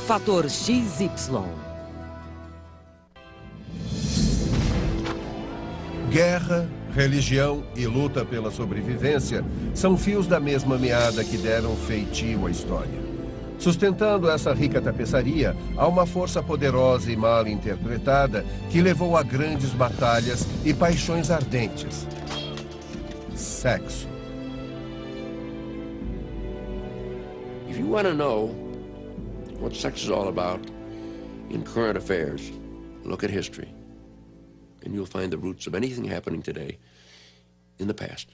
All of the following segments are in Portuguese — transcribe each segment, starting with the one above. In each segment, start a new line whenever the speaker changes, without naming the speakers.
Fator XY.
Guerra, religião e luta pela sobrevivência são fios da mesma meada que deram feitio à história. Sustentando essa rica tapeçaria, há uma força poderosa e mal interpretada que levou a grandes batalhas e paixões ardentes. Sexo.
If you want to know what sex is all about in current affairs, look at history, and you'll find the roots of anything happening today in the past.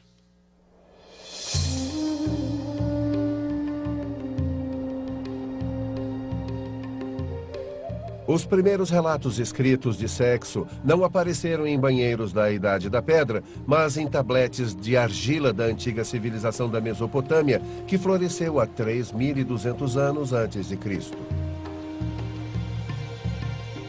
Os primeiros relatos escritos de sexo não apareceram em banheiros da Idade da Pedra, mas em tabletes de argila da antiga civilização da Mesopotâmia, que floresceu há 3.200 anos antes de Cristo.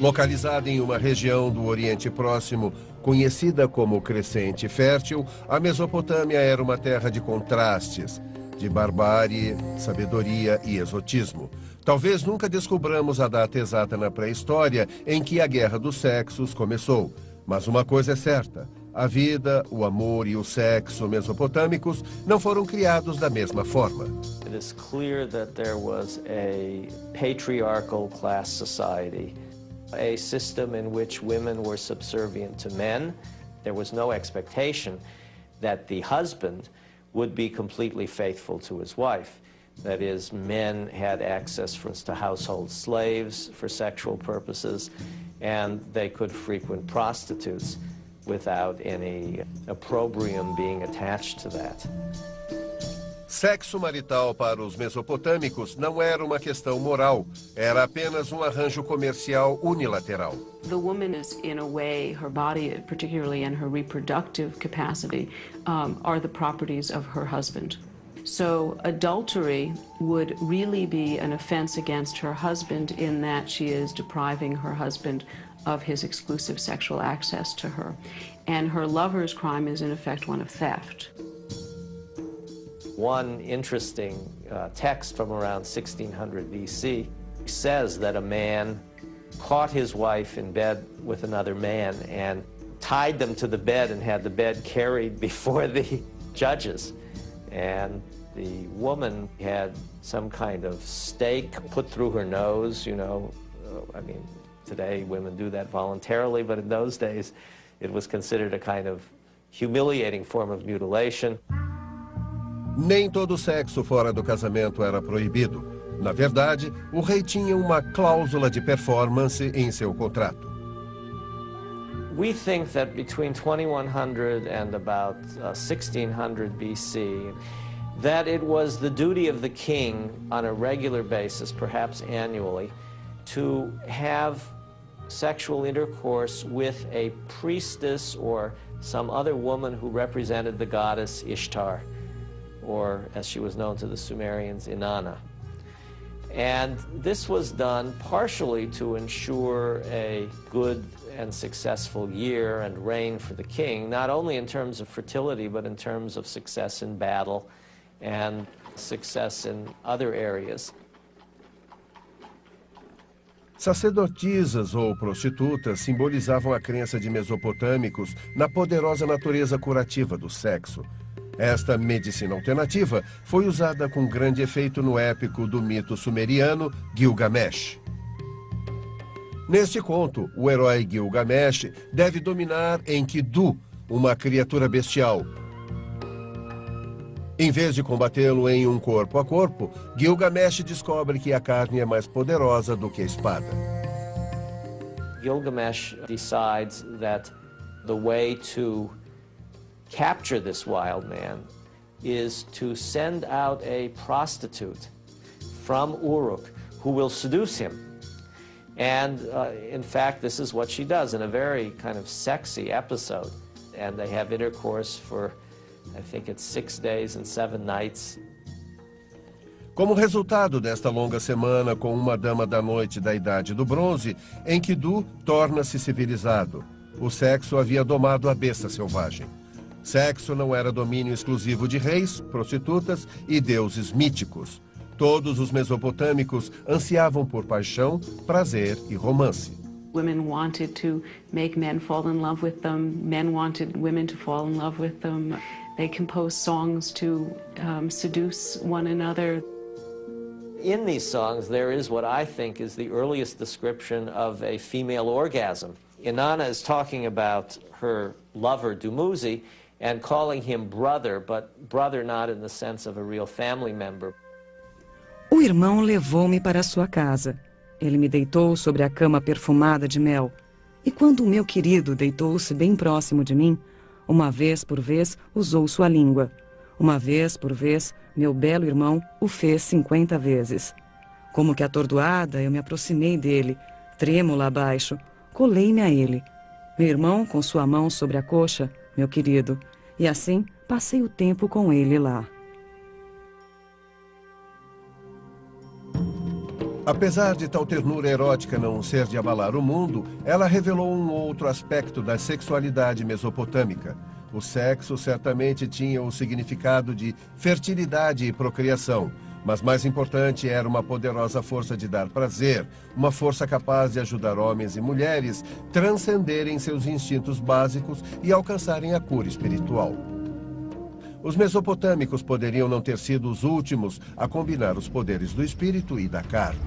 Localizada em uma região do Oriente Próximo, conhecida como Crescente Fértil, a Mesopotâmia era uma terra de contrastes, de barbárie, sabedoria e exotismo. Talvez nunca descobramos a data exata na pré-história em que a Guerra dos Sexos começou. Mas uma coisa é certa, a vida, o amor e o sexo mesopotâmicos não foram criados da mesma forma.
It is clear that there was a patriarchal class society, a system in which women were subservient to men. There was no expectation that the husband would be completely faithful to his wife. That is, men had access, for instance, to household slaves for sexual purposes, and they could frequent prostitutes without any opprobrium being attached to that.
Sexo marital para os mesopotâmicos não era uma questão moral, era apenas um arranjo comercial unilateral.
The woman is, in a way, her body, particularly in her reproductive capacity, are the properties of her husband. So adultery would really be an offense against her husband in that she is depriving her husband of his exclusive sexual access to her. And her lover's crime is, in effect, one of theft.
One interesting text from around 1600 BC says that a man caught his wife in bed with another man and tied them to the bed and had the bed carried before the judges. And the woman had some kind of stake put through her nose, you know. I mean, today women do that voluntarily, but in those days it was considered a kind of humiliating form of mutilation.
Nem todo sexo fora do casamento era proibido. Na verdade, o rei tinha uma cláusula de performance em seu contrato.
We think that between 2100 and about 1600 BC, that it was the duty of the king on a regular basis, perhaps annually, to have sexual intercourse with a priestess or some other woman who represented the goddess Ishtar, or as she was known to the Sumerians, Inanna. And this was done partially to ensure a good and successful year and reign for the king, not only in terms of fertility, but in terms of success in battle and success in other areas.
Sacerdotisas ou prostitutas simbolizavam a crença de mesopotâmicos na poderosa natureza curativa do sexo. Esta medicina alternativa foi usada com grande efeito no épico do mito sumeriano Gilgamesh. Neste conto, o herói Gilgamesh deve dominar Enkidu, uma criatura bestial. Em vez de combatê-lo em um corpo a corpo, Gilgamesh descobre que a carne é mais poderosa do que a espada.
Gilgamesh decides that the way to capture this wild man is to send out a prostitute from Uruk who will seduce him. And in fact, this is what she does in a very kind of sexy episode. And they have intercourse for, I think it's 6 days and 7 nights.
Como resultado desta longa semana com uma dama da noite da Idade do Bronze, Enkidu torna-se civilizado. O sexo havia domado a besta selvagem. Sexo não era domínio exclusivo de reis, prostitutas e deuses míticos. Todos os mesopotâmicos ansiavam por paixão, prazer e romance.
Women wanted to make men fall in love with them. Men wanted women to fall in love with them. They composed songs to seduce one another.
In these songs, there is what I think is the earliest description of a female orgasm. Inanna is talking about her lover, Dumuzi, and calling him brother, but brother not in the sense of a real family member.
O irmão levou-me para sua casa. Ele me deitou sobre a cama perfumada de mel. E quando o meu querido deitou-se bem próximo de mim, uma vez por vez usou sua língua. Uma vez por vez, meu belo irmão o fez 50 vezes. Como que atordoada, eu me aproximei dele, trêmula abaixo, colei-me a ele. Meu irmão com sua mão sobre a coxa, meu querido, e assim passei o tempo com ele lá.
Apesar de tal ternura erótica não ser de abalar o mundo, ela revelou um outro aspecto da sexualidade mesopotâmica. O sexo certamente tinha o significado de fertilidade e procriação, mas mais importante era uma poderosa força de dar prazer, uma força capaz de ajudar homens e mulheres transcenderem seus instintos básicos e alcançarem a cura espiritual. Os mesopotâmicos poderiam não ter sido os últimos a combinar os poderes do espírito e da carne.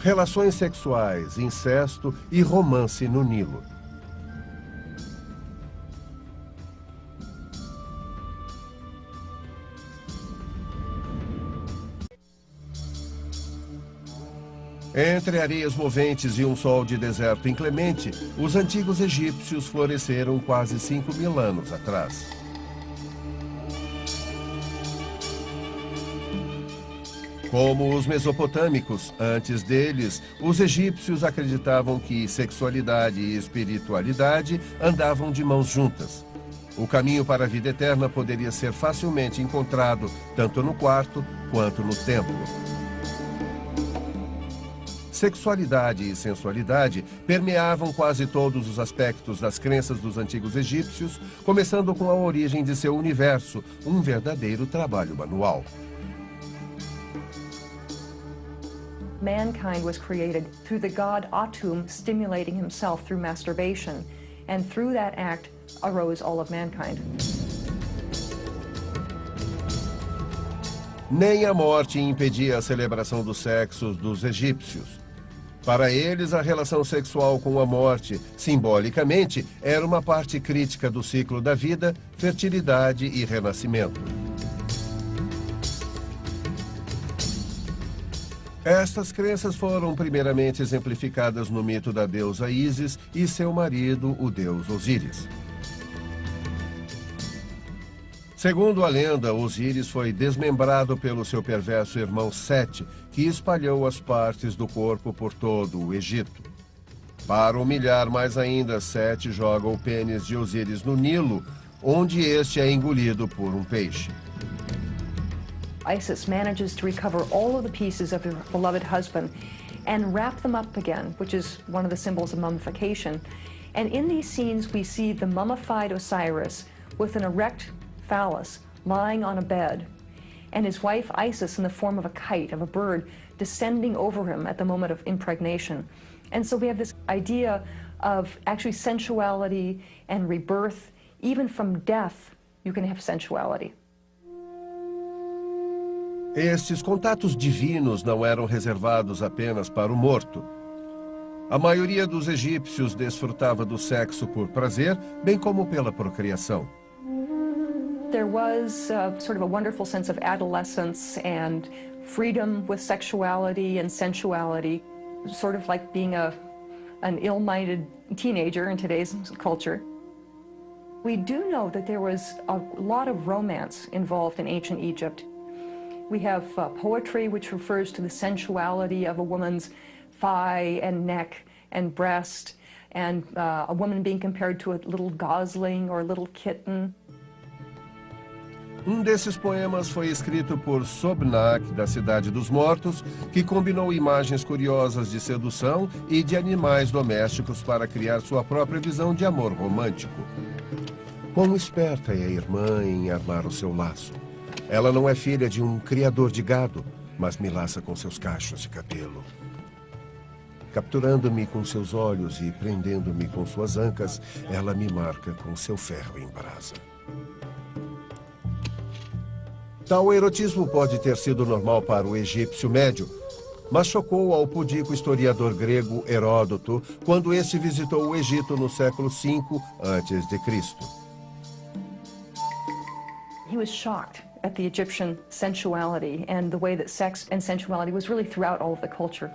Relações sexuais, incesto e romance no Nilo. Entre areias moventes e um sol de deserto inclemente, os antigos egípcios floresceram quase 5.000 anos atrás. Como os mesopotâmicos, antes deles, os egípcios acreditavam que sexualidade e espiritualidade andavam de mãos juntas. O caminho para a vida eterna poderia ser facilmente encontrado tanto no quarto quanto no templo. Sexualidade e sensualidade permeavam quase todos os aspectos das crenças dos antigos egípcios, começando com a origem de seu universo, um verdadeiro trabalho manual.
Mankind was created through the god Atum stimulating himself through masturbation, and through that act arose all of mankind.
Nem a morte impedia a celebração dos sexos dos egípcios. Para eles, a relação sexual com a morte, simbolicamente, era uma parte crítica do ciclo da vida, fertilidade e renascimento. Estas crenças foram primeiramente exemplificadas no mito da deusa Ísis e seu marido, o deus Osíris. Segundo a lenda, Osíris foi desmembrado pelo seu perverso irmão Sete, que espalhou as partes do corpo por todo o Egito. Para humilhar mais ainda, Sete joga o pênis de Osíris no Nilo, onde este é engolido por um peixe.
Isis manages to recover all of the pieces of her beloved husband and wrap them up again, which is one of the symbols of mummification. And in these scenes, we see the mummified Osiris with an erect phallus lying on a bed, and his wife Isis in the form of a kite, of a bird, descending over him at the moment of impregnation. And so we have this idea of actually sensuality and rebirth. Even from death, you can have sensuality.
Estes contatos divinos não eram reservados apenas para o morto. A maioria dos egípcios desfrutava do sexo por prazer, bem como pela procriação.
There was sort of a wonderful sense of adolescence and freedom with sexuality and sensuality, sort of like being an ill-minded teenager in today's culture. We do know that there was a lot of romance involved in ancient Egypt. We have poetry which refers to the sensuality of a woman's thigh and neck and breast, and a woman being compared to a little gosling or a little kitten.
Um desses poemas foi escrito por Sobnak, da Cidade dos Mortos, que combinou imagens curiosas de sedução e de animais domésticos para criar sua própria visão de amor romântico. Quão esperta é a irmã em armar o seu laço. Ela não é filha de um criador de gado, mas me laça com seus cachos de cabelo. Capturando-me com seus olhos e prendendo-me com suas ancas, ela me marca com seu ferro em brasa. Tal erotismo pode ter sido normal para o egípcio médio, mas chocou ao pudico historiador grego Heródoto quando este visitou o Egito no século V a.C.
He was shocked at the Egyptian sensuality and the way that sex and sensuality was really throughout all of the culture.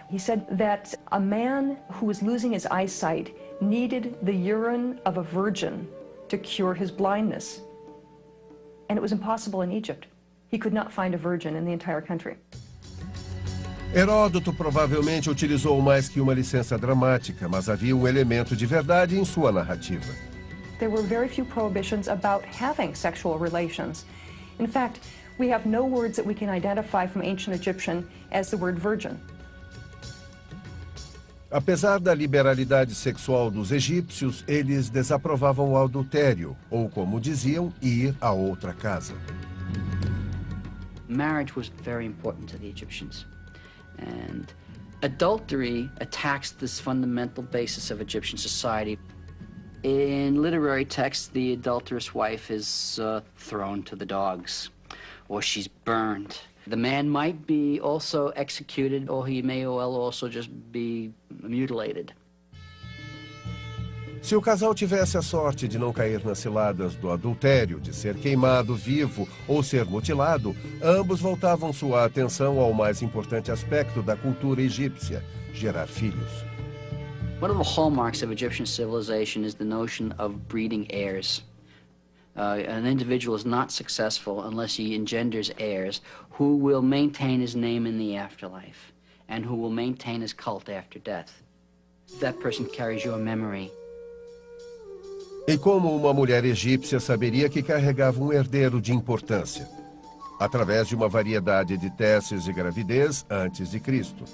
He said that a man who was losing his eyesight needed the urine of a virgin to cure his blindness. And it was impossible in Egypt. He could not find a virgin in the entire country.
Heródoto provavelmente utilizou mais que uma licença dramática, mas havia um elemento de verdade em sua narrativa.
There were very few prohibitions about having sexual relations. In fact, we have no words that we can identify from ancient Egyptian as the word virgin.
Apesar da liberalidade sexual dos egípcios, eles desaprovavam o adultério, ou como diziam, ir a outra casa.
Marriage was very important to the Egyptians. And adultery attacks this fundamental basis of Egyptian society. In literary texts, the adulterous wife is thrown to the dogs, or she's burned. The man might be also executed, or he may well also just be mutilated.
Se o casal tivesse a sorte de não cair nas ciladas do adultério, de ser queimado vivo ou ser mutilado, ambos voltavam sua atenção ao mais importante aspecto da cultura egípcia: gerar filhos.
One of the hallmarks of Egyptian civilization is the notion of breeding heirs. An individual is not successful unless he engenders heirs who will maintain his name in the afterlife and who will maintain his cult after death. That person carries your memory.
E como uma mulher egípcia saberia que carregava um herdeiro de importância? Através de uma variedade de testes de gravidez antes de Cristo.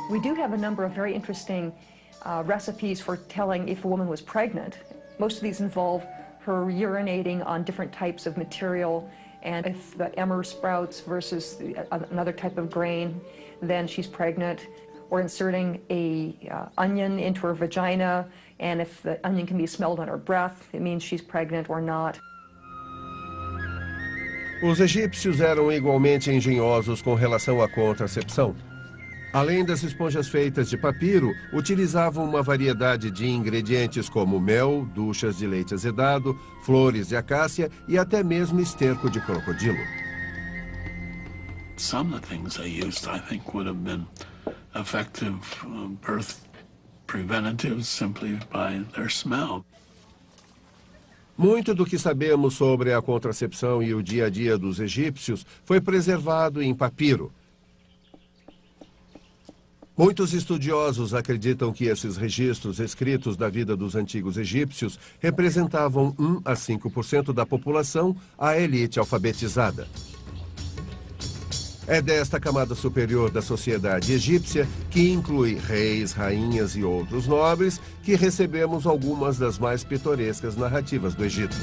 We do have a number of very interesting recipes for telling if a woman was pregnant. Most of these involve her urinating on different types of material, and if the emmer sprouts versus another type of grain, then she's pregnant. Or inserting a onion into her vagina, and if the onion can be smelled on her breath, it means she's pregnant or not.
Os egípcios eram igualmente engenhosos com relação à contracepção. Além das esponjas feitas de papiro, utilizavam uma variedade de ingredientes como mel, duchas de leite azedado, flores de acácia e até mesmo esterco de crocodilo.
Some of the things they used, I think, would have been effective birth preventatives simply by their smell.
Muito do que sabemos sobre a contracepção e o dia a dia dos egípcios foi preservado em papiro. Muitos estudiosos acreditam que esses registros escritos da vida dos antigos egípcios representavam 1 a 5% da população, a elite alfabetizada. É desta camada superior da sociedade egípcia, que inclui reis, rainhas e outros nobres, que recebemos algumas das mais pitorescas narrativas do Egito.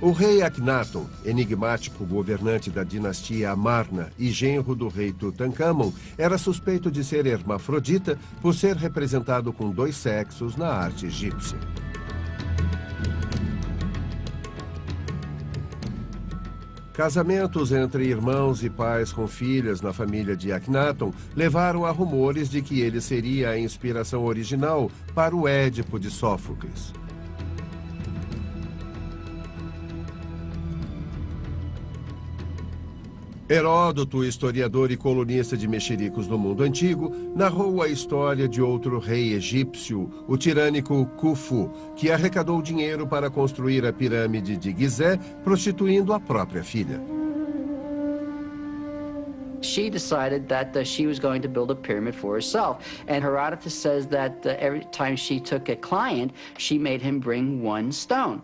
O rei Akhenaton, enigmático governante da dinastia Amarna e genro do rei Tutankhamon, era suspeito de ser hermafrodita por ser representado com 2 sexos na arte egípcia. Casamentos entre irmãos e pais com filhas na família de Akhenaton levaram a rumores de que ele seria a inspiração original para o Édipo de Sófocles. Heródoto, historiador e colunista de mexericos do mundo antigo, narrou a história de outro rei egípcio, o tirânico Khufu, que arrecadou dinheiro para construir a pirâmide de Gizé, prostituindo a própria filha.
She decided that she was going to build a pyramid for herself. And Herodotus says that every time she took a client, she made him bring 1 stone.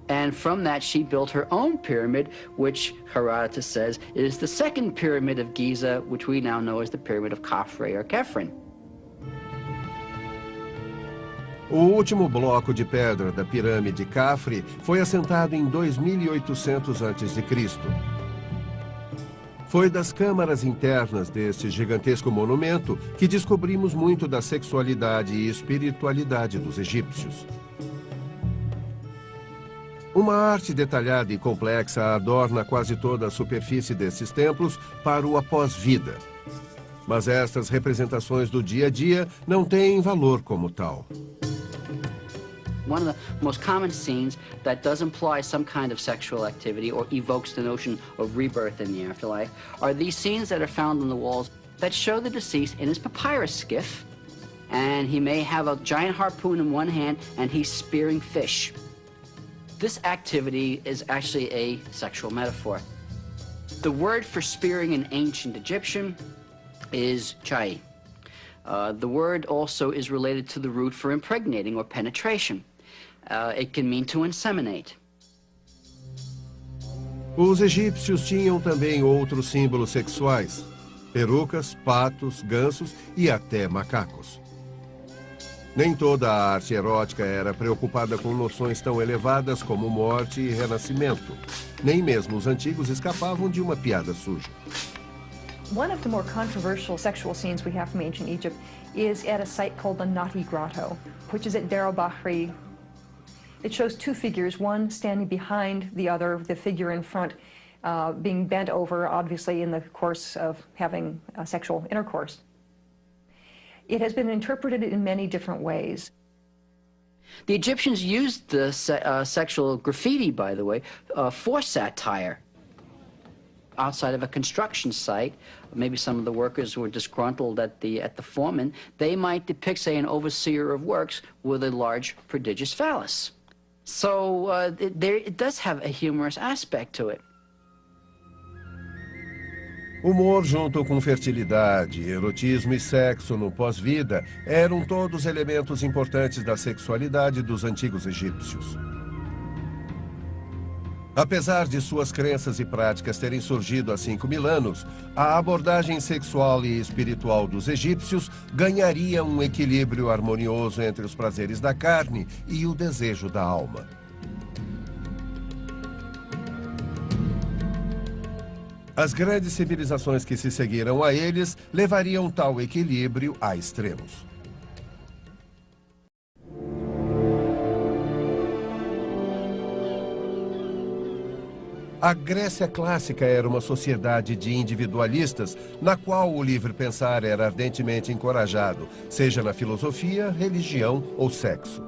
And from that, she built her own pyramid, which Herodotus says is the second pyramid of Giza, which we now know as the pyramid of Khafre or Khephren.
O último bloco de pedra da pirâmide Khafre foi assentado em 2800 a.C. Foi das câmaras internas deste gigantesco monumento que descobrimos muito da sexualidade e espiritualidade dos egípcios. Uma arte detalhada e complexa adorna quase toda a superfície desses templos para o após-vida. Mas estas representações do dia a dia não têm valor como tal.
One of the most common scenes that does imply some kind of sexual activity or evokes the notion of rebirth in the afterlife are these scenes that are found on the walls that show the deceased in his papyrus skiff, and he may have a giant harpoon in one hand and he's spearing fish. This activity is actually a sexual metaphor. The word for spearing in ancient Egyptian is chai. The word also is related to the root for impregnating or penetration. It can mean to inseminate.
Os egípcios tinham também outros símbolos sexuais: perucas, patos, gansos e até macacos. Nem toda a arte erótica era preocupada com noções tão elevadas como morte e renascimento. Nem mesmo os antigos escapavam de uma piada suja.
One of the more controversial sexual scenes we have from ancient Egypt is at a site called the Nati Grotto, which is at Deir el-Bahri. It shows two figures, one standing behind the other, the figure in front being bent over, obviously in the course of having sexual intercourse. It has been interpreted in many different ways.
The Egyptians used the sexual graffiti, by the way, for satire. Outside of a construction site, maybe some of the workers were disgruntled at the foreman, they might depict, say, an overseer of works with a large, prodigious phallus. So it does have a humorous aspect to it.
Humor junto com fertilidade, erotismo e sexo no pós-vida eram todos elementos importantes da sexualidade dos antigos egípcios. Apesar de suas crenças e práticas terem surgido há 5.000 anos, a abordagem sexual e espiritual dos egípcios ganharia um equilíbrio harmonioso entre os prazeres da carne e o desejo da alma. As grandes civilizações que se seguiram a eles levariam tal equilíbrio a extremos. A Grécia clássica era uma sociedade de individualistas, na qual o livre pensar era ardentemente encorajado, seja na filosofia, religião ou sexo.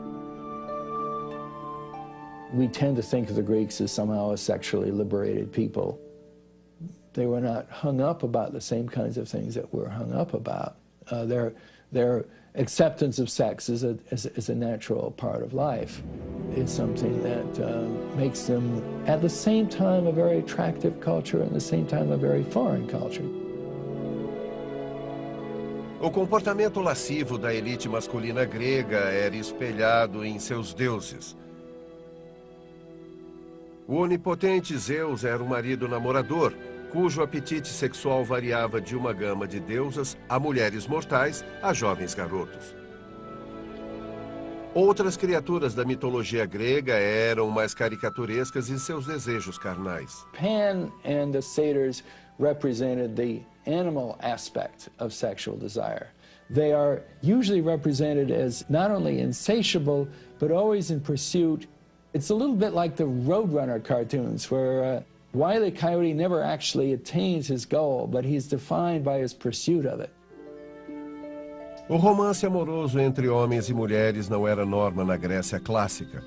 We tend to think of the Greeks as somehow a sexually liberated people. They were not hung up about the same kinds of things that we're hung up about. Their acceptance of sex is a natural part of life. It's something that makes them, at the same time, a very attractive culture, and at the same time, a very foreign culture.
O comportamento lascivo da elite masculina grega era espelhado em seus deuses. O onipotente Zeus era um marido namorador, cujo apetite sexual variava de uma gama de deusas a mulheres mortais a jovens garotos. Outras criaturas da mitologia grega eram mais caricaturescas em seus desejos carnais.
Pan and the satyrs represented the animal aspect of sexual desire. They are usually represented as not only insatiable, but always in pursuit. It's a little bit like the Roadrunner cartoons, where Wile E. Coyote never actually attains his goal, but he's defined by his pursuit of it.
O romance amoroso entre homens e mulheres não era norma na Grécia clássica.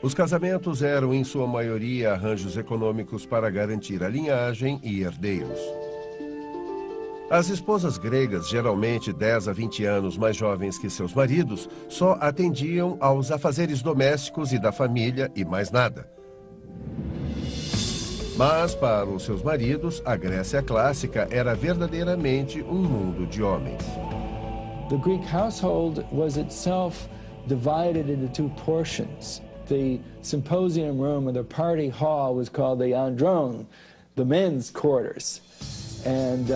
Os casamentos eram, em sua maioria, arranjos econômicos para garantir a linhagem e herdeiros. As esposas gregas, geralmente 10 a 20 anos mais jovens que seus maridos, só atendiam aos afazeres domésticos e da família e mais nada. Mas, para os seus maridos, a Grécia clássica era verdadeiramente um mundo de homens.
The Greek household was itself divided into two portions. The symposium room or the party hall was called the andron, the men's quarters. And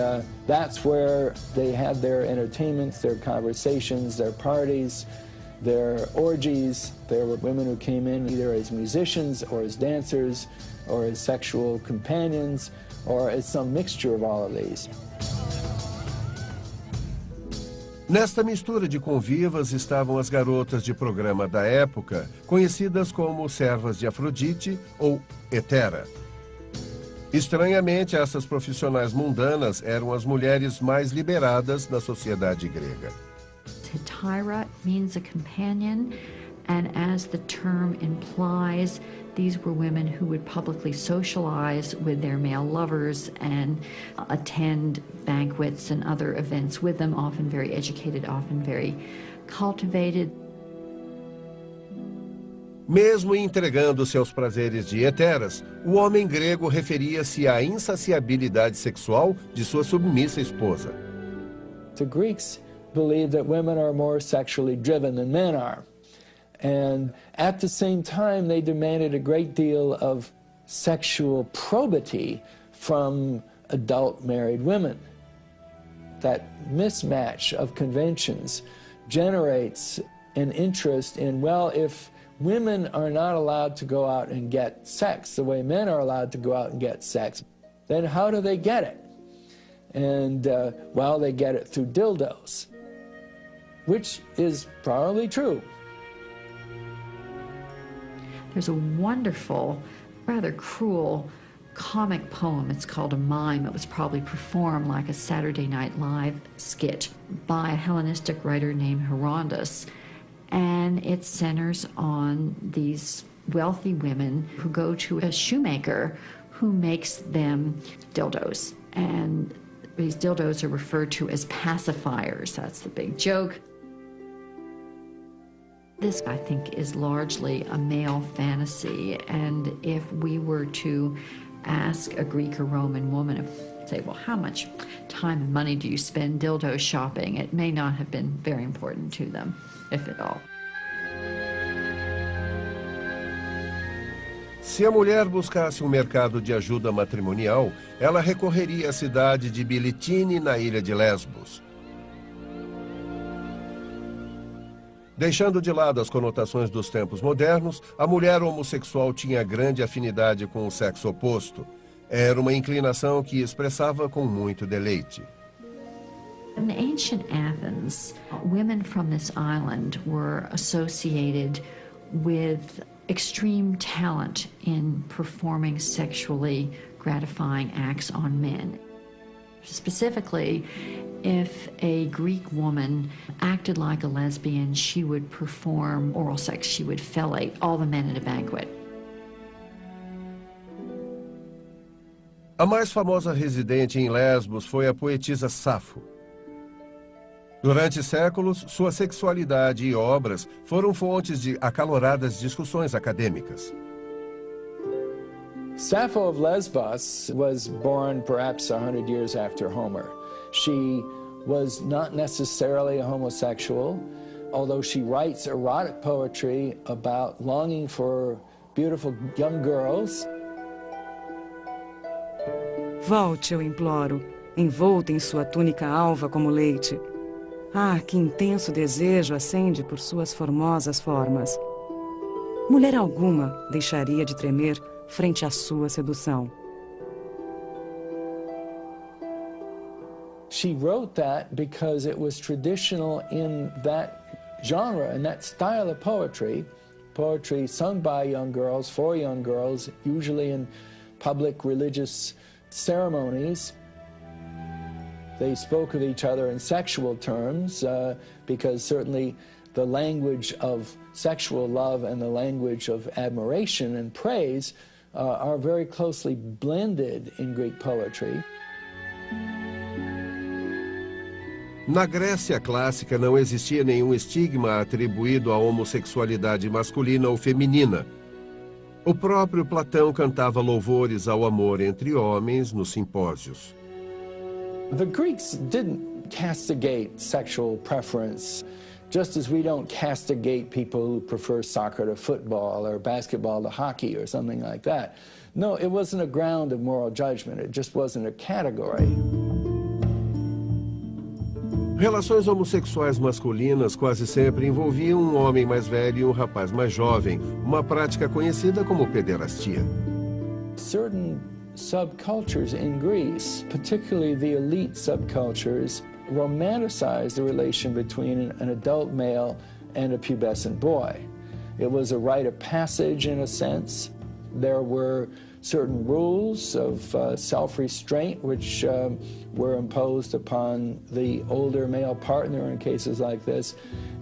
that's where they had their entertainments, their conversations, their parties. their orgies. There were women who came in either as musicians or as dancers or as sexual companions or as some mixture of all of these.
Nesta mistura de convivas estavam as garotas de programa da época, conhecidas como servas de Afrodite ou Hetera. Estranhamente, essas profissionais mundanas eram as mulheres mais liberadas da sociedade grega.
Hetaira means a companion, and as the term implies, these were women who would publicly socialize with their male lovers and attend banquets and other events with them, often very educated, often very cultivated.
Mesmo entregando-se aos prazeres de heteras, o homem grego referia-se à insaciabilidade sexual de sua submissa esposa.
The Greeks believe that women are more sexually driven than men are. And at the same time, they demanded a great deal of sexual probity from adult married women. That mismatch of conventions generates an interest in, well, if women are not allowed to go out and get sex the way men are allowed to go out and get sex, then how do they get it? And, well, they get it through dildos, which is probably true.
There's a wonderful, rather cruel comic poem. It's called a mime. It was probably performed like a Saturday Night Live skit by a Hellenistic writer named Herodotus. And it centers on these wealthy women who go to a shoemaker who makes them dildos. And these dildos are referred to as pacifiers. That's the big joke. This, I think, is largely a male fantasy, and if we were to ask a Greek or Roman woman, say, well, how much time and money do you spend dildo shopping? It may not have been very important to them, if at all.
Se a mulher buscasse um mercado de ajuda matrimonial, ela recorreria à cidade de Bilitine, na ilha de Lesbos. Deixando de lado as conotações dos tempos modernos, a mulher homossexual tinha grande afinidade com o sexo oposto. Era uma inclinação que expressava com muito deleite.
In ancient Athens, women from this island were associated with extreme talent in performing sexually gratifying acts on men. Specifically, if a Greek woman acted like a lesbian, she would perform oral sex. She would fellate all the men at a banquet.
A mais famosa residente em Lesbos foi a poetisa Safo. Durante séculos, sua sexualidade e obras foram fontes de acaloradas discussões acadêmicas.
Sappho of Lesbos was born perhaps 100 years after Homer. She was not necessarily a homosexual, although she writes erotic poetry about longing for beautiful young girls.
Volte, eu imploro, envolta em sua túnica alva como leite. Ah, que intenso desejo acende por suas formosas formas. Mulher alguma deixaria de tremer frente à sua sedução.
She wrote that because it was traditional in that genre and that style of poetry, poetry sung by young girls, for young girls, usually in public religious ceremonies. They spoke of each other in sexual terms because certainly the language of sexual love and the language of admiration and praise are very closely blended in Greek poetry.
Na Grécia clássica não existia nenhum estigma atribuído à homossexualidade masculina ou feminina. O próprio Platão cantava louvores ao amor entre homens nos simpósios.
The Greeks didn't castigate sexual preference, just as we don't castigate people who prefer soccer to football or basketball to hockey or something like that. No, it wasn't a ground of moral judgment. It just wasn't a category.
Relações homossexuais masculinas quase sempre envolviam um homem mais velho e um rapaz mais jovem, uma prática conhecida como pederastia.
Certain subcultures in Greece, particularly the elite subcultures, romanticized the relation between an adult male and a pubescent boy. It was a rite of passage in a sense. There were certain rules of self-restraint which were imposed upon the older male partner in cases like this,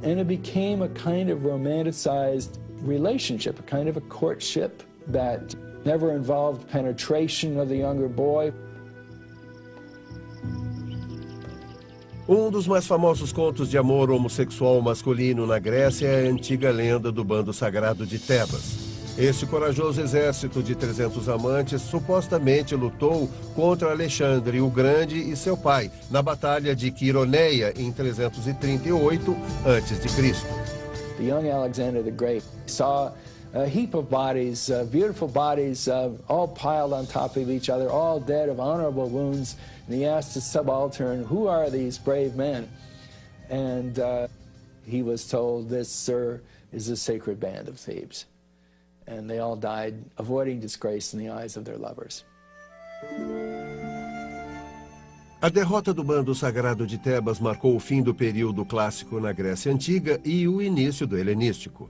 and it became a kind of romanticized relationship, a kind of a courtship that never involved penetration of the younger boy.
Um dos mais famosos contos de amor homossexual masculino na Grécia é a antiga lenda do bando sagrado de Tebas. Este corajoso exército de 300 amantes supostamente lutou contra Alexandre o Grande e seu pai na Batalha de Quironeia em 338 a.C.
The young Alexander the Great saw a heap of bodies, beautiful bodies, all piled on top of each other, all dead of honorable wounds. And he asked his subaltern, "Who are these brave men?" And he was told, "This, sir, is the sacred band of Thebes." And they all died, avoiding disgrace in the eyes of their lovers.
A derrota do bando sagrado de Tebas marcou o fim do período clássico na Grécia Antiga e o início do helenístico.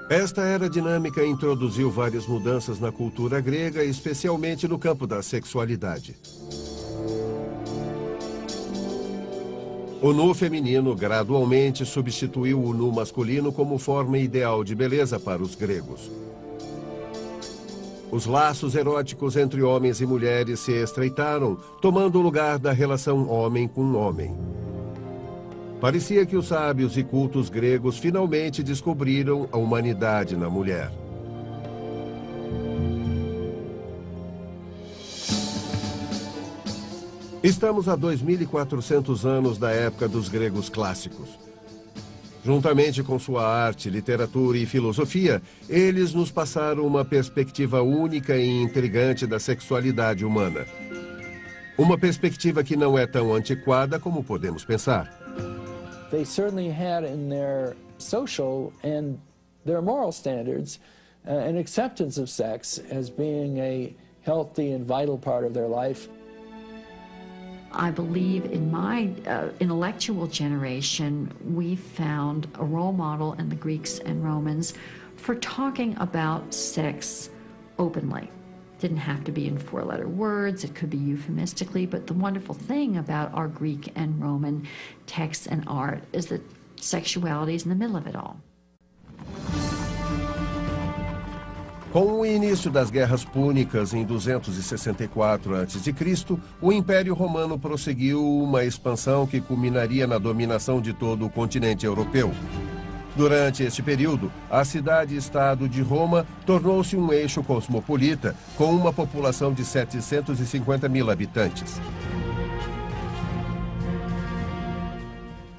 Esta era dinâmica introduziu várias mudanças na cultura grega, especialmente no campo da sexualidade. O nu feminino gradualmente substituiu o nu masculino como forma ideal de beleza para os gregos. Os laços eróticos entre homens e mulheres se estreitaram, tomando o lugar da relação homem com homem. Parecia que os sábios e cultos gregos finalmente descobriram a humanidade na mulher. Estamos a 2.400 anos da época dos gregos clássicos. Juntamente com sua arte, literatura e filosofia, eles nos passaram uma perspectiva única e intrigante da sexualidade humana. Uma perspectiva que não é tão antiquada como podemos pensar.
They certainly had in their social and their moral standards an acceptance of sex as being a healthy and vital part of their life.
I believe in my intellectual generation, we found a role model in the Greeks and Romans for talking about sex openly. Didn't have to be in four-letter words, it could be euphemistically, but the wonderful thing about our Greek and Roman texts and art is that sexuality is in the middle of it all.
Com o início das Guerras Púnicas em 264 a.C., o Império Romano prosseguiu uma expansão que culminaria na dominação de todo o continente europeu. Durante este período, a cidade-estado de Roma tornou-se um eixo cosmopolita, com uma população de 750 mil habitantes.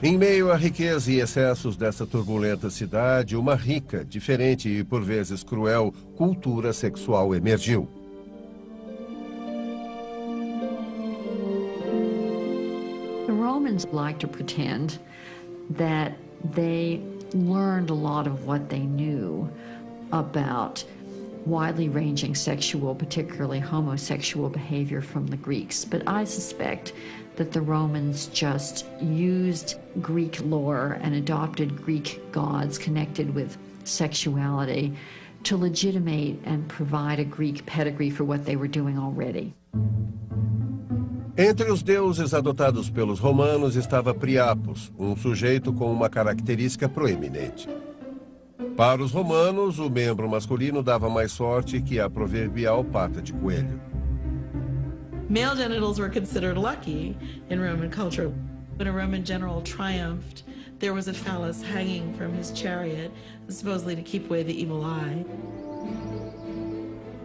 Em meio à riqueza e excessos dessa turbulenta cidade, uma rica, diferente e por vezes cruel cultura sexual emergiu.
The Romans like to pretend that they learned a lot of what they knew about widely ranging sexual, particularly homosexual behavior from the Greeks. But I suspect that the Romans just used Greek lore and adopted Greek gods connected with sexuality to legitimate and provide a Greek pedigree for what they were doing already.
Entre os deuses adotados pelos romanos estava Priapos, um sujeito com uma característica proeminente. Para os romanos, o membro masculino dava mais sorte que a proverbial pata de coelho.
Male genitals were considered lucky in Roman culture. When a Roman general triumphed, there was a phallus hanging from his chariot, supposedly to keep away the evil eye.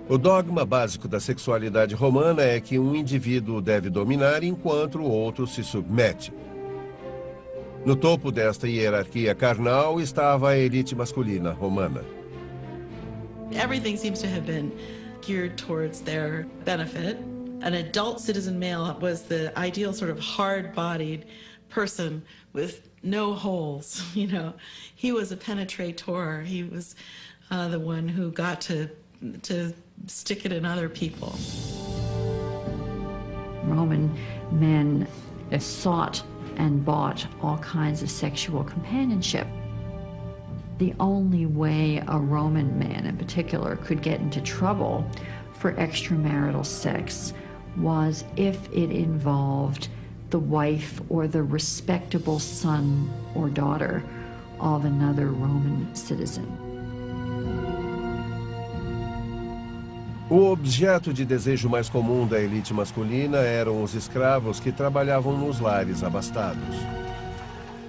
O dogma básico da sexualidade romana é que um indivíduo deve dominar enquanto o outro se submete. No topo desta hierarquia carnal estava a elite masculina romana.
Everything seems to have been geared towards their benefit. An adult citizen male was the ideal sort of hard-bodied person with no holes, you know. He was a penetrator. He was the one who got to stick it in other people.
Roman men sought and bought all kinds of sexual companionship. The only way a Roman man in particular could get into trouble for extramarital sex was if it involved the wife or the respectable son or daughter of another Roman citizen.
O objeto de desejo mais comum da elite masculina eram os escravos que trabalhavam nos lares abastados.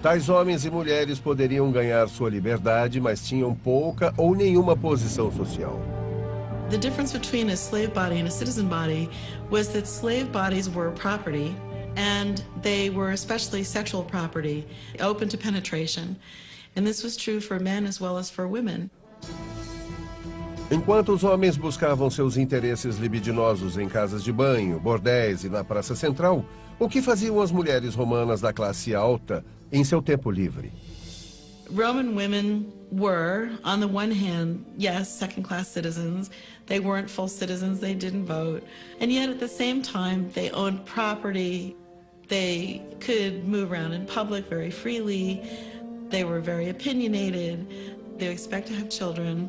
Tais homens e mulheres poderiam ganhar sua liberdade, mas tinham pouca ou nenhuma posição social.
The difference between a slave body and a citizen body was that slave bodies were property, and they were especially sexual property, open to penetration. And this was true for men as well as for women.
Enquanto os homens buscavam seus interesses libidinosos em casas de banho, bordéis e na praça central, o que faziam as mulheres romanas da classe alta em seu tempo livre?
Roman women were, on the one hand, yes, second-class citizens. They weren't full citizens, they didn't vote. And yet at the same time, they owned property. They could move around in public very freely. They were very opinionated. They would expect to have children.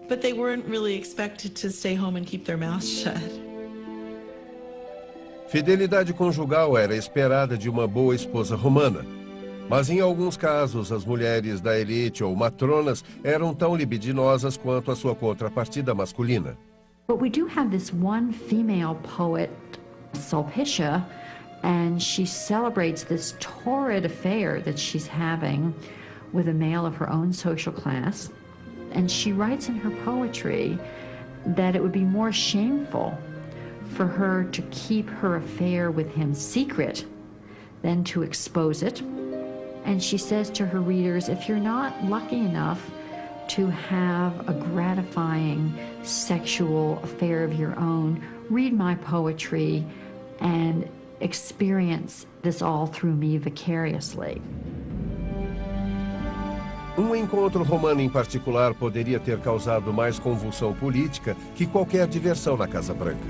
But they weren't really expected to stay home and keep their mouths shut.
Fidelidade conjugal era esperada de uma boa esposa romana. Mas em alguns casos, as mulheres da elite ou matronas eram tão libidinosas quanto a sua contrapartida masculina.
But we do have this one female poet, Sulpicia, and she celebrates this torrid affair that she's having with a male of her own social class. And she writes in her poetry that it would be more shameful for her to keep her affair with him secret than to expose it. And she says to her readers, if you're not lucky enough to have a gratifying sexual affair of your own, read my poetry and experience this all through me vicariously.
Encontro romano em particular poderia ter causado mais convulsão política que qualquer diversão na Casa Branca.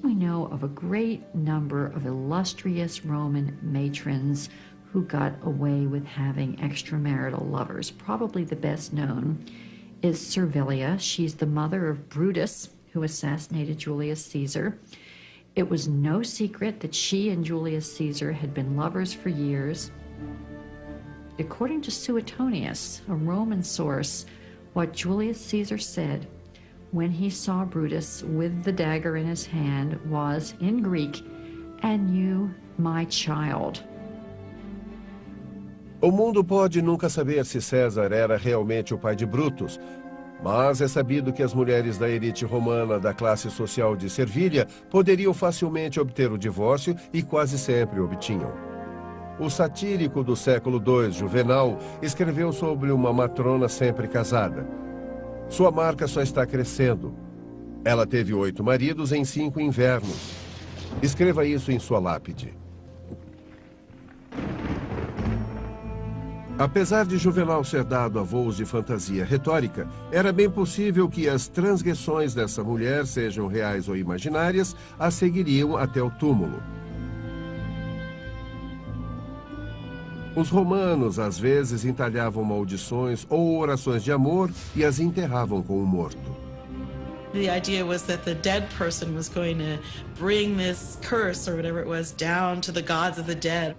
We know of a great number of illustrious Roman matrons who got away with having extramarital lovers. Probably the best known is Servilia. She's the mother of Brutus, who assassinated Julius Caesar. It was no secret that she and Julius Caesar had been lovers for years. According to Suetonius, a Roman source, what Julius Caesar said when he saw Brutus with the dagger in his hand was, in Greek, "And you, my child."
O mundo pode nunca saber se César era realmente o pai de Brutus, mas é sabido que as mulheres da elite romana da classe social de Servília poderiam facilmente obter o divórcio e quase sempre obtinham. O satírico do século II, Juvenal, escreveu sobre uma matrona sempre casada. Sua marca só está crescendo. Ela teve 8 maridos em 5 invernos. Escreva isso em sua lápide. Apesar de Juvenal ser dado a voos de fantasia retórica, era bem possível que as transgressões dessa mulher, sejam reais ou imaginárias, a seguiriam até o túmulo. Os romanos, às vezes, entalhavam maldições ou orações de amor e as enterravam com o morto.
The idea was that the dead person was going to bring this curse or whatever it was down to the gods of the dead.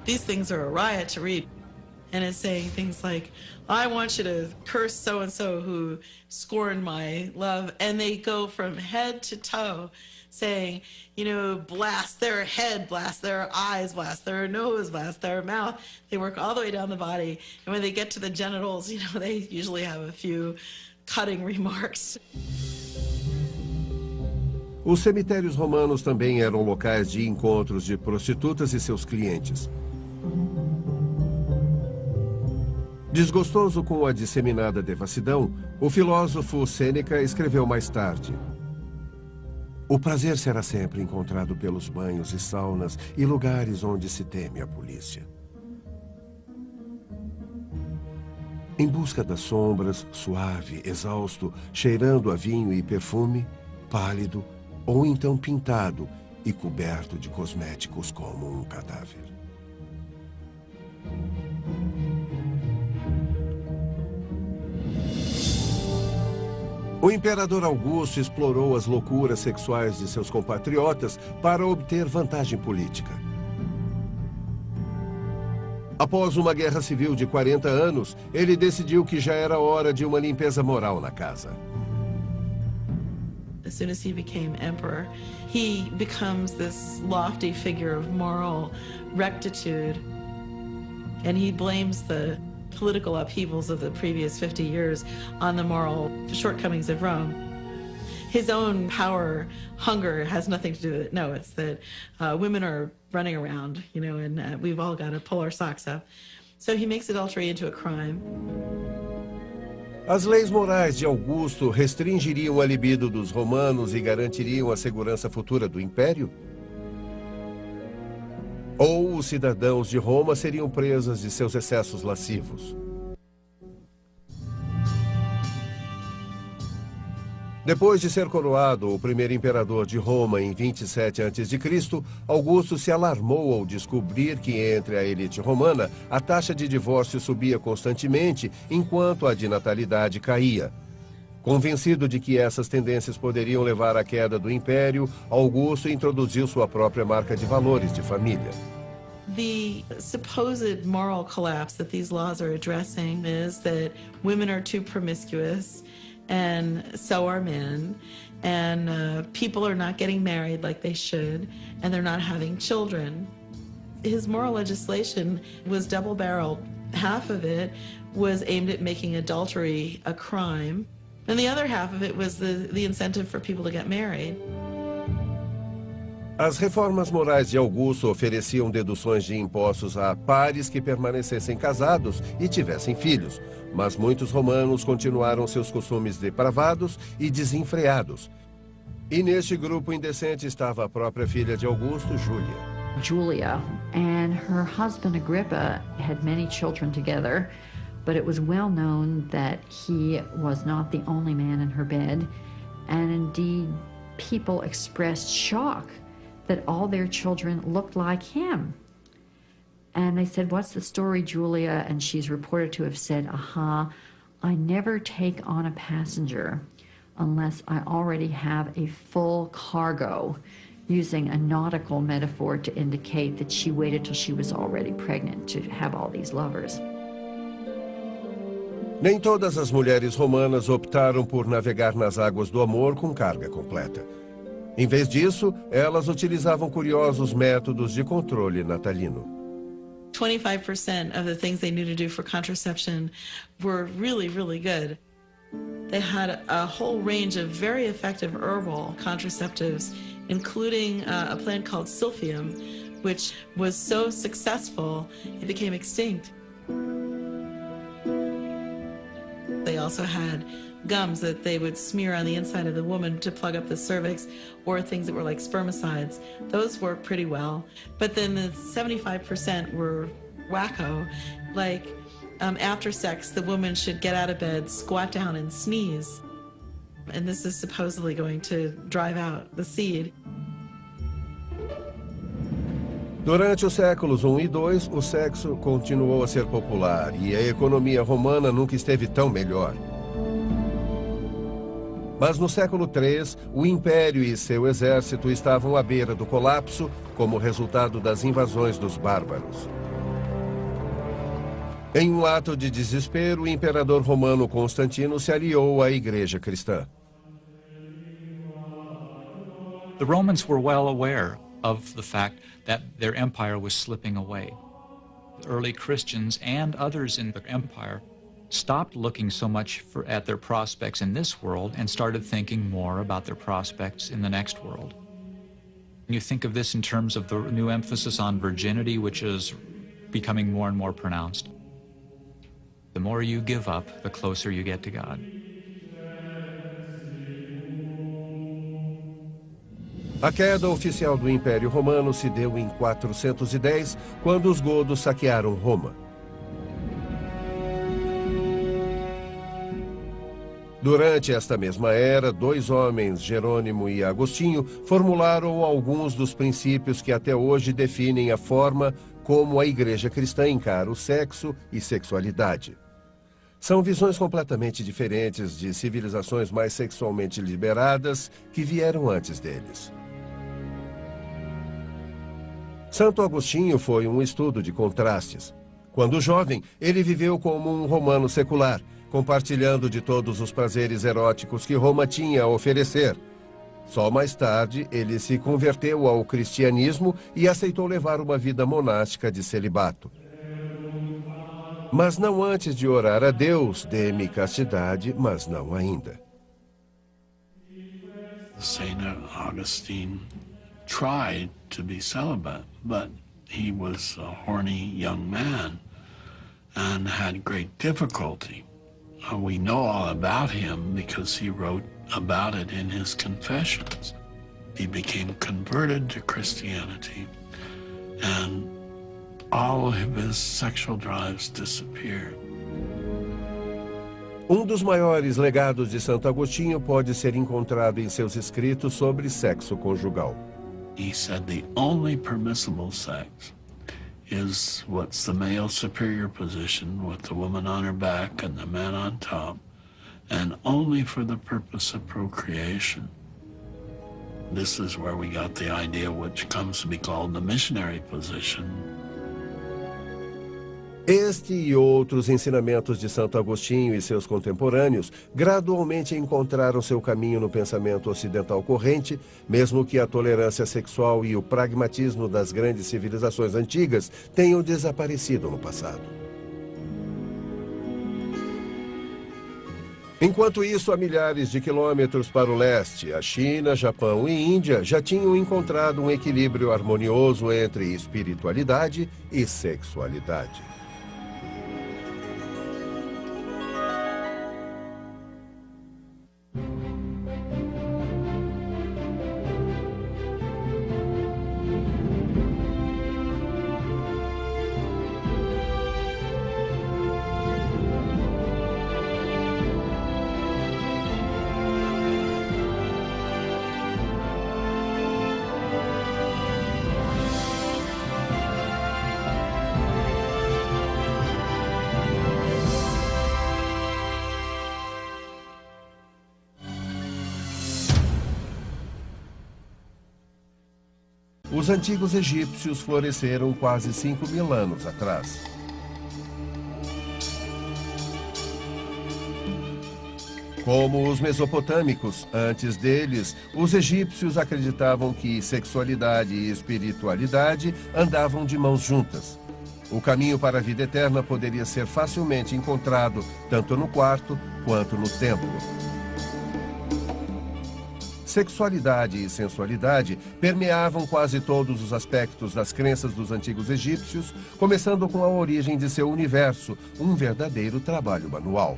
These things are a riot to read. And it's saying things like, I want you to curse so-and-so who scorned my love. And they go from head to toe saying, you know, blast their head, blast their eyes, blast their nose, blast their mouth. They work all the way down the body. And when they get to the genitals, you know, they usually have a few cutting remarks.
Os cemitérios romanos também eram locais de encontros de prostitutas e seus clientes. Desgostoso com a disseminada devassidão, o filósofo Sêneca escreveu mais tarde: O prazer será sempre encontrado pelos banhos e saunas e lugares onde se teme a polícia. Em busca das sombras, suave, exausto, cheirando a vinho e perfume, pálido ou então pintado e coberto de cosméticos como um cadáver. O imperador Augusto explorou as loucuras sexuais de seus compatriotas para obter vantagem política. Após uma guerra civil de 40 anos, ele decidiu que já era hora de uma limpeza moral na casa.
As soon as he became emperor, he becomes this lofty figure of moral rectitude, and he blames the political upheavals of the previous 50 years on the moral shortcomings of Rome. His own power hunger has nothing to do with it. No, it's that women are running around, you know, and we've all got to pull our socks up. So he makes adultery into a crime.
As leis morais de Augusto restringiriam a libido dos romanos e garantiriam a segurança futura do império? Ou os cidadãos de Roma seriam presas de seus excessos lascivos? Depois de ser coroado o primeiro imperador de Roma em 27 a.C., Augusto se alarmou ao descobrir que entre a elite romana a taxa de divórcio subia constantemente enquanto a de natalidade caía. Convencido de que essas tendências poderiam levar à queda do império, Augusto introduziu sua própria marca de valores de família.
The supposed moral collapse that these laws are addressing is that women are too promiscuous, and so are men, and people are not getting married like they should, and they're not having children. His moral legislation was double-barreled. Half of it was aimed at making adultery a crime, and the other half of it was the incentive for people to get married.
As reformas morais de Augusto ofereciam deduções de impostos a pares que permanecessem casados e tivessem filhos, mas muitos romanos continuaram seus costumes depravados e desenfreados. E neste grupo indecente estava a própria filha de Augusto, Júlia.
Julia and her husband Agrippa had many children together, but it was well known that he was not the only man in her bed, and indeed people expressed shock that all their children looked like him. And they said, "What's the story, Julia?" And she's reported to have said, "Aha, I never take on a passenger unless I already have a full cargo," using a nautical metaphor to indicate that she waited till she was already pregnant to have all these lovers.
Nem todas as mulheres romanas optaram por navegar nas águas do amor com carga completa. Em vez disso, elas utilizavam curiosos métodos de controle natalino.
25% of the things they knew to do for contraception were really, really good. They had a whole range of very effective herbal contraceptives, including a plant called silphium, which was so successful it became extinct. They also had gums that they would smear on the inside of the woman to plug up the cervix, or things that were like spermicides. Those worked pretty well. But then the 75% were wacko, like after sex, the woman should get out of bed, squat down, and sneeze. And this is supposedly going to drive out the seed.
Durante os séculos I e II, o sexo continuou a ser popular e a economia romana nunca esteve tão melhor. Mas no século III, o império e seu exército estavam à beira do colapso como resultado das invasões dos bárbaros. Em um ato de desespero, o imperador romano Constantino se aliou à igreja cristã.
The Romans were well aware of the fact that their empire was slipping away. The early Christians and others in the empire stopped looking so much at their prospects in this world and started thinking more about their prospects in the next world. And you think of this in terms of the new emphasis on virginity, which is becoming more and more pronounced. The more you give up, the closer you get to God.
A queda oficial do Império Romano se deu em 410, quando os godos saquearam Roma. Durante esta mesma era, dois homens, Jerônimo e Agostinho, formularam alguns dos princípios que até hoje definem a forma como a Igreja cristã encara o sexo e sexualidade. São visões completamente diferentes de civilizações mais sexualmente liberadas que vieram antes deles. Santo Agostinho foi um estudo de contrastes. Quando jovem, ele viveu como um romano secular, compartilhando de todos os prazeres eróticos que Roma tinha a oferecer. Só mais tarde, ele se converteu ao cristianismo e aceitou levar uma vida monástica de celibato. Mas não antes de orar a Deus, dê-me castidade, mas não ainda.
Saint Augustine tried to be celibate, but he was a horny young man and had great difficulty. We know all about him because he wrote about it in his Confessions. He became converted to Christianity, and all of his sexual drives disappeared.
Um dos maiores legados de Santo Agostinho pode ser encontrado em seus escritos sobre sexo conjugal.
He said the only permissible sex is what's the male superior position with the woman on her back and the man on top, and only for the purpose of procreation. This is where we got the idea which comes to be called the missionary position.
Este e outros ensinamentos de Santo Agostinho e seus contemporâneos gradualmente encontraram seu caminho no pensamento ocidental corrente, mesmo que a tolerância sexual e o pragmatismo das grandes civilizações antigas tenham desaparecido no passado. Enquanto isso, a milhares de quilômetros para o leste, a China, Japão e Índia já tinham encontrado um equilíbrio harmonioso entre espiritualidade e sexualidade. Os antigos egípcios floresceram quase 5.000 anos atrás. Como os mesopotâmicos, antes deles, os egípcios acreditavam que sexualidade e espiritualidade andavam de mãos juntas. O caminho para a vida eterna poderia ser facilmente encontrado tanto no quarto quanto no templo. Sexualidade e sensualidade permeavam quase todos os aspectos das crenças dos antigos egípcios, começando com a origem de seu universo, um verdadeiro trabalho manual.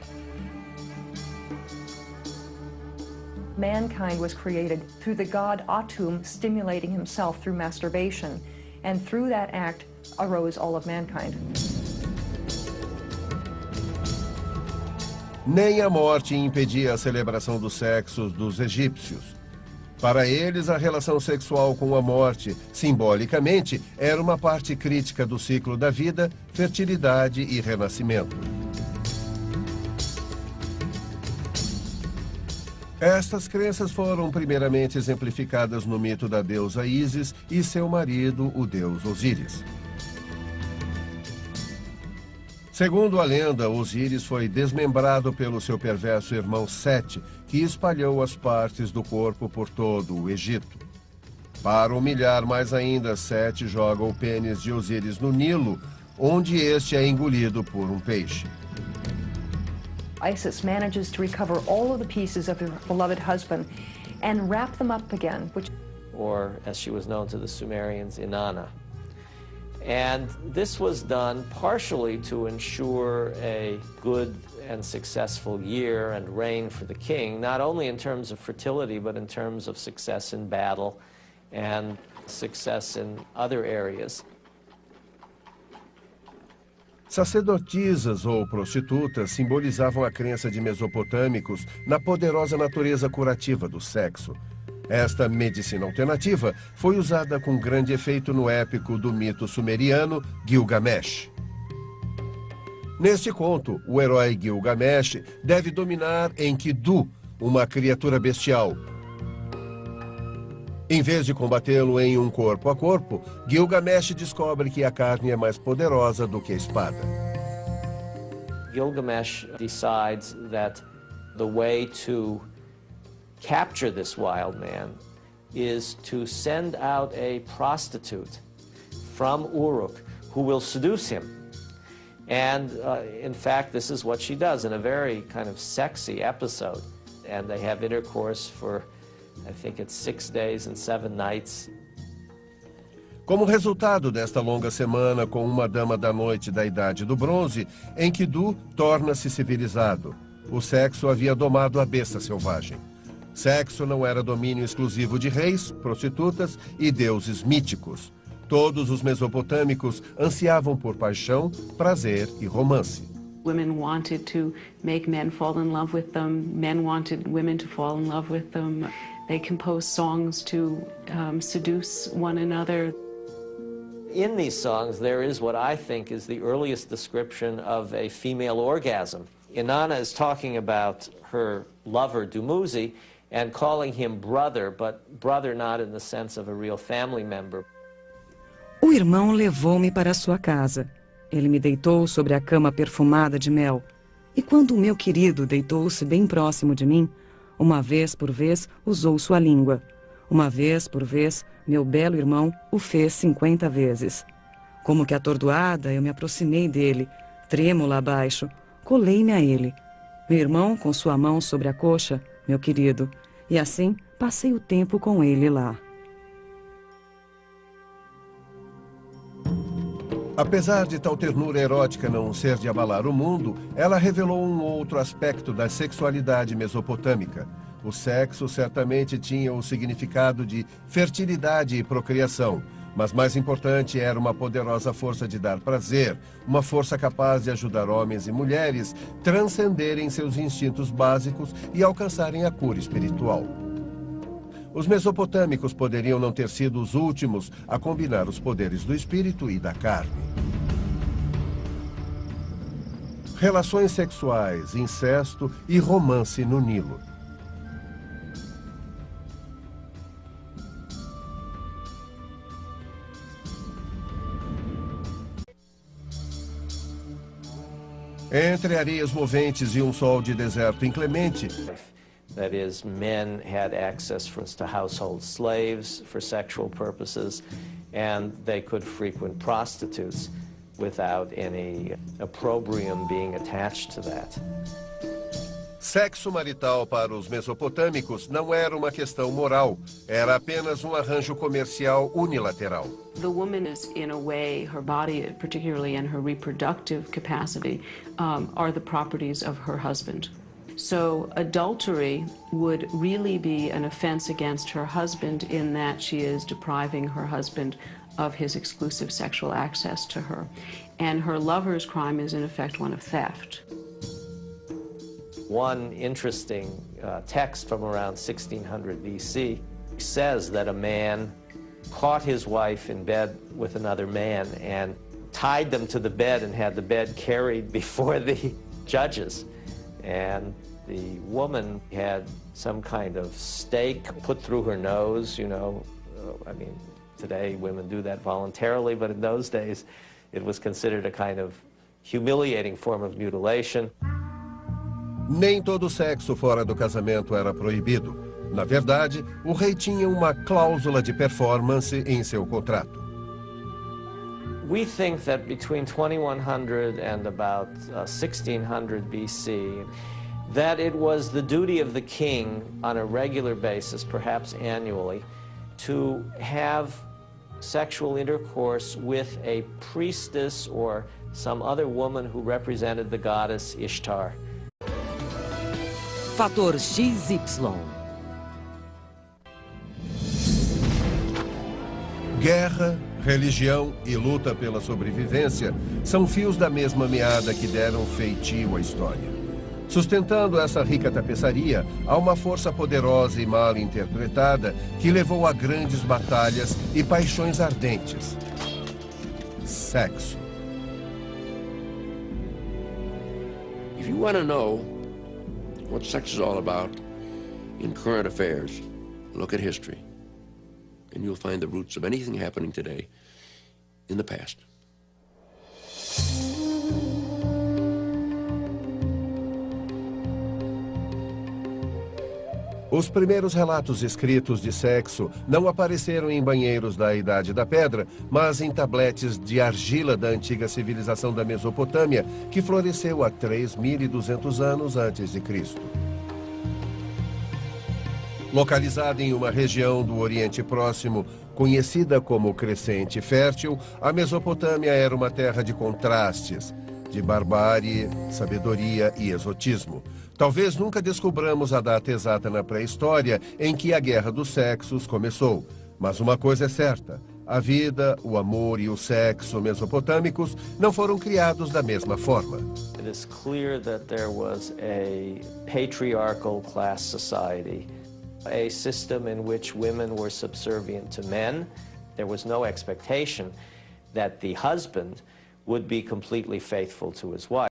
Mankind was created through the god Atum stimulating himself through masturbation, and through that act arose all of mankind.
Nem a morte impedia a celebração dos sexos dos egípcios. Para eles, a relação sexual com a morte, simbolicamente, era uma parte crítica do ciclo da vida, fertilidade e renascimento. Estas crenças foram primeiramente exemplificadas no mito da deusa Ísis e seu marido, o deus Osíris. Segundo a lenda, Osíris foi desmembrado pelo seu perverso irmão Sete, que espalhou as partes do corpo por todo o Egito. Para humilhar mais ainda, Sete joga o pênis de Osíris no Nilo, onde este é engolido por um peixe.
Isis manages to recover all of the pieces of her beloved husband and wrap them up again,
or as she was known to the Sumerians, Inanna. And this was done partially to ensure a good and successful year and reign for the king, not only in terms of fertility, but in terms of success in battle and success in other areas.
Sacerdotisas ou prostitutas simbolizavam a crença de mesopotâmicos na poderosa natureza curativa do sexo. Esta medicina alternativa foi usada com grande efeito no épico do mito sumeriano Gilgamesh. Neste conto, o herói Gilgamesh deve dominar Enkidu, uma criatura bestial. Em vez de combatê-lo em um corpo a corpo, Gilgamesh descobre que a carne é mais poderosa do que a espada.
Gilgamesh decides that the way to capture this wild man is to send out a prostitute from Uruk who will seduce him. And in fact, this is what she does in a very kind of sexy episode. And they have intercourse for, I think it's 6 days and 7 nights.
Como resultado desta longa semana com uma dama da noite da Idade do Bronze, Enkidu torna-se civilizado. O sexo havia domado a besta selvagem. Sexo não era domínio exclusivo de reis, prostitutas e deuses míticos. Todos os mesopotâmicos ansiavam por paixão, prazer e romance.
Women wanted to make men fall in love with them. Men wanted women to fall in love with them. They composed songs to seduce one another.
In these songs, there is what I think is the earliest description of a female orgasm. Inanna is talking about her lover, Dumuzi, and calling him brother, but brother not in the sense of a real family member.
O irmão levou-me para sua casa. Ele me deitou sobre a cama perfumada de mel. E quando o meu querido deitou-se bem próximo de mim, uma vez por vez usou sua língua. Uma vez por vez, meu belo irmão o fez 50 vezes. Como que atordoada, eu me aproximei dele, trêmula abaixo, colei-me a ele. Meu irmão com sua mão sobre a coxa, meu querido, e assim passei o tempo com ele lá.
Apesar de tal ternura erótica não ser de abalar o mundo, ela revelou um outro aspecto da sexualidade mesopotâmica. O sexo certamente tinha o significado de fertilidade e procriação, mas mais importante era uma poderosa força de dar prazer, uma força capaz de ajudar homens e mulheres a transcenderem seus instintos básicos e alcançarem a cura espiritual. Os mesopotâmicos poderiam não ter sido os últimos a combinar os poderes do espírito e da carne. Relações sexuais, incesto e romance no Nilo. Entre areias moventes e um sol de deserto inclemente,
That is, men had access to household slaves for sexual purposes, and they could frequent prostitutes without any opprobrium being attached to that.
Sexo marital para os mesopotâmicos não era uma questão moral, era apenas um arranjo comercial unilateral.
The woman is, in a way, her body, particularly in her reproductive capacity, are the properties of her husband. So adultery would really be an offense against her husband in that she is depriving her husband of his exclusive sexual access to her. And her lover's crime is, in effect, one of theft.
One interesting text from around 1600 BC says that a man caught his wife in bed with another man and tied them to the bed and had the bed carried before the judges. And the woman had some kind of stake put through her nose, you know. I mean, today women do that voluntarily, but in those days it was considered a kind of humiliating form of mutilation.
Nem todo sexo fora do casamento era proibido. Na verdade, o rei tinha uma cláusula de performance em seu contrato.
We think that between 2100 and about 1600 BC, that it was the duty of the king on a regular basis, perhaps annually, to have sexual intercourse with a priestess or some other woman who represented the goddess Ishtar.
Fator XY.
Guerra, religião e luta pela sobrevivência são fios da mesma meada que deram feitio à história. Sustentando essa rica tapeçaria, há uma força poderosa e mal interpretada que levou a grandes batalhas e paixões ardentes. Sexo.
If you want to know what sex is all about in current affairs, look at history. And you'll find the roots of anything happening today in the past.
Os primeiros relatos escritos de sexo não apareceram em banheiros da Idade da Pedra, mas em tabletes de argila da antiga civilização da Mesopotâmia, que floresceu há 3.200 anos antes de Cristo. Localizada em uma região do Oriente Próximo, conhecida como Crescente Fértil, a Mesopotâmia era uma terra de contrastes, de barbárie, sabedoria e exotismo. Talvez nunca descobramos a data exata na pré-história em que a Guerra dos Sexos começou, mas uma coisa é certa: a vida, o amor e o sexo mesopotâmicos não foram criados da mesma forma.
It is clear that there was a patriarchal class society. A system in which women were subservient to men. There was no expectation that the husband would be completely faithful to his wife.